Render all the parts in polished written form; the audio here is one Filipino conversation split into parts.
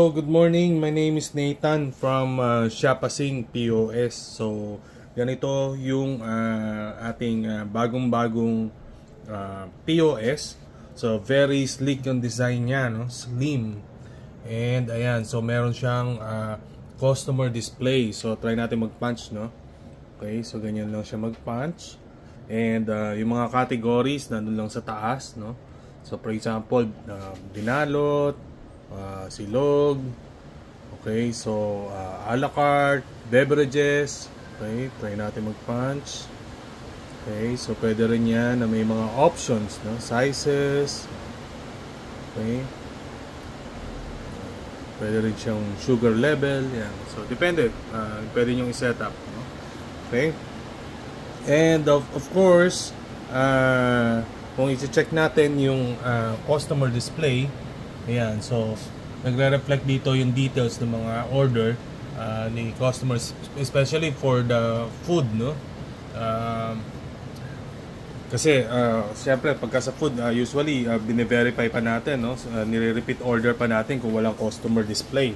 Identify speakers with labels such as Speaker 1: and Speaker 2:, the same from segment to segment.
Speaker 1: So, good morning. My name is Nathan from Siapasing POS. So, ganito yung ating bagong-bagong POS. So, very sleek yung design niya, no? Slim. And ayan, so meron siyang customer display. So, try natin mag-punch, no? Okay, so ganyan lang siya mag-punch. And yung mga categories nandun lang sa taas, no? So, for example, binalot, silog, okay, so a la carte, beverages, okay, try natin mag-punch. Okay, so pwede rin yan na may mga options, no? Sizes, okay, pwede rin siyang sugar level, yan, so depende, pwede nyo i-set up, no? Okay, and of course, kung i-check natin yung customer display, ayan, so nagre-reflect dito yung details ng mga order ni customers, especially for the food, no? Kasi siyempre pagka sa food, usually bine-verify pa natin, no? Nire-repeat order pa natin kung walang customer display,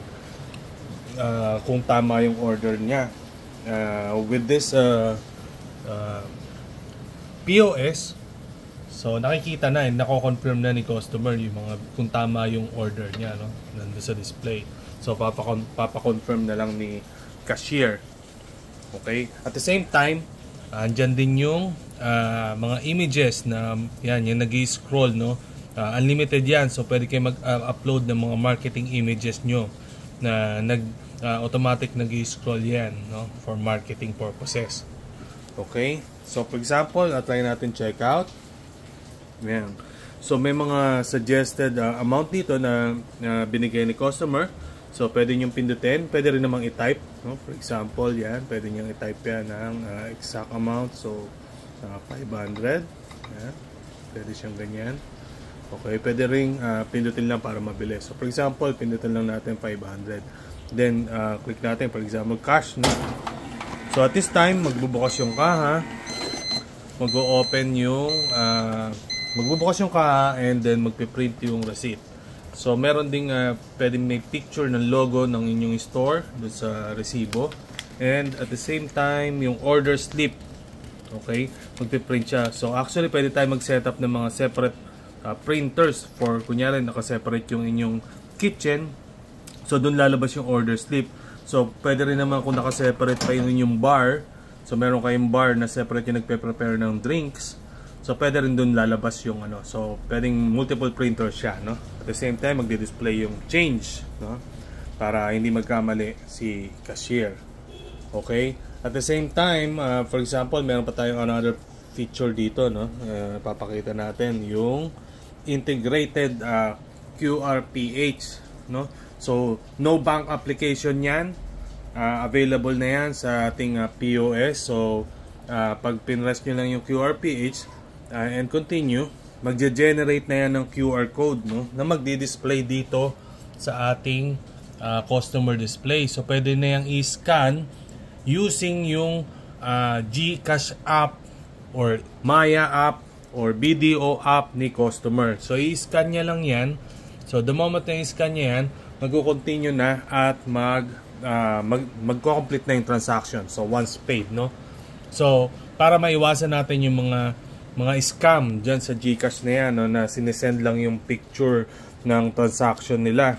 Speaker 1: kung tama yung order niya. With this POS, so nakikita na, nako-confirm na ni customer yung mga kung tama yung order niya, no? Nandoon sa display. So papa-confirm na lang ni cashier. Okay? At the same time, andyan din yung mga images na yan, yung nag-i-scroll, no? Unlimited yan. So pwede kayo mag-upload ng mga marketing images nyo na automatic nag-i-scroll yan, no? For marketing purposes. Okay? So for example, try natin check out. Ayan. So may mga suggested amount dito na binigay ni customer. So pwede nyo pindutin, pwede rin namang i-type, no? For example, yan, pwede nyo i-type yan ng exact amount. So 500. Yan. Pwede siyang ganyan. Okay, pwede ring pindutin lang para mabilis. So for example, pindutin lang natin 500. Then click natin, for example, cash, no? So at this time, magbubukas yung kaha. Mag-o-open yung magbubukas yung kaha, and then magpiprint yung receipt. So meron ding pwedeng may picture ng logo ng inyong store doon sa resibo, and at the same time yung order slip, okay, magpiprint siya. So actually pwede tayo mag-set up ng mga separate printers for kunyari naka-separate yung inyong kitchen, so doon lalabas yung order slip. So pwede rin naman kung naka-separate pa yung inyong bar, so meron kayong bar na separate yung nagpe-prepare ng drinks, so pwede rin doon lalabas yung ano. So pwedeng multiple printers siya, no? At the same time, magdi-display yung change, no? Para hindi magkamali si cashier. Okay? At the same time, for example, meron pa tayong another feature dito, no? Papakita natin yung integrated QRPH, no? So no bank application yan. Available na yan sa ating POS. So pag pinrest nyo lang yung QRPH and continue, magge-generate na yan ng QR code, no? Na magdi-display dito sa ating customer display. So pwede na yung i-scan using yung GCash app or Maya app or BDO app ni customer. So i-scan niya lang yan. So the moment na i-scan niya yan, mag-continue na at magko-complete na yung transaction. So once paid, no? So para maiwasan natin yung mga scam dyan sa GCash na yan, no, na sinesend lang yung picture ng transaction nila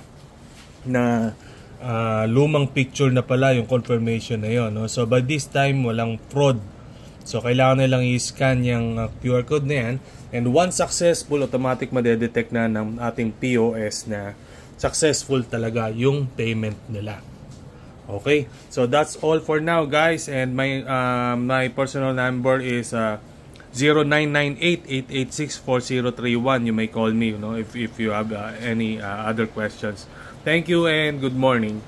Speaker 1: na lumang picture na pala yung confirmation na yun, no? So by this time walang fraud. So kailangan nilang i-scan yung QR code na yan, and once successful, automatic madedetect na ng ating POS na successful talaga yung payment nila. Okay, so that's all for now, guys, and my personal number is 0998-886-4031. You may call me, you know, if you have any other questions. Thank you and good morning.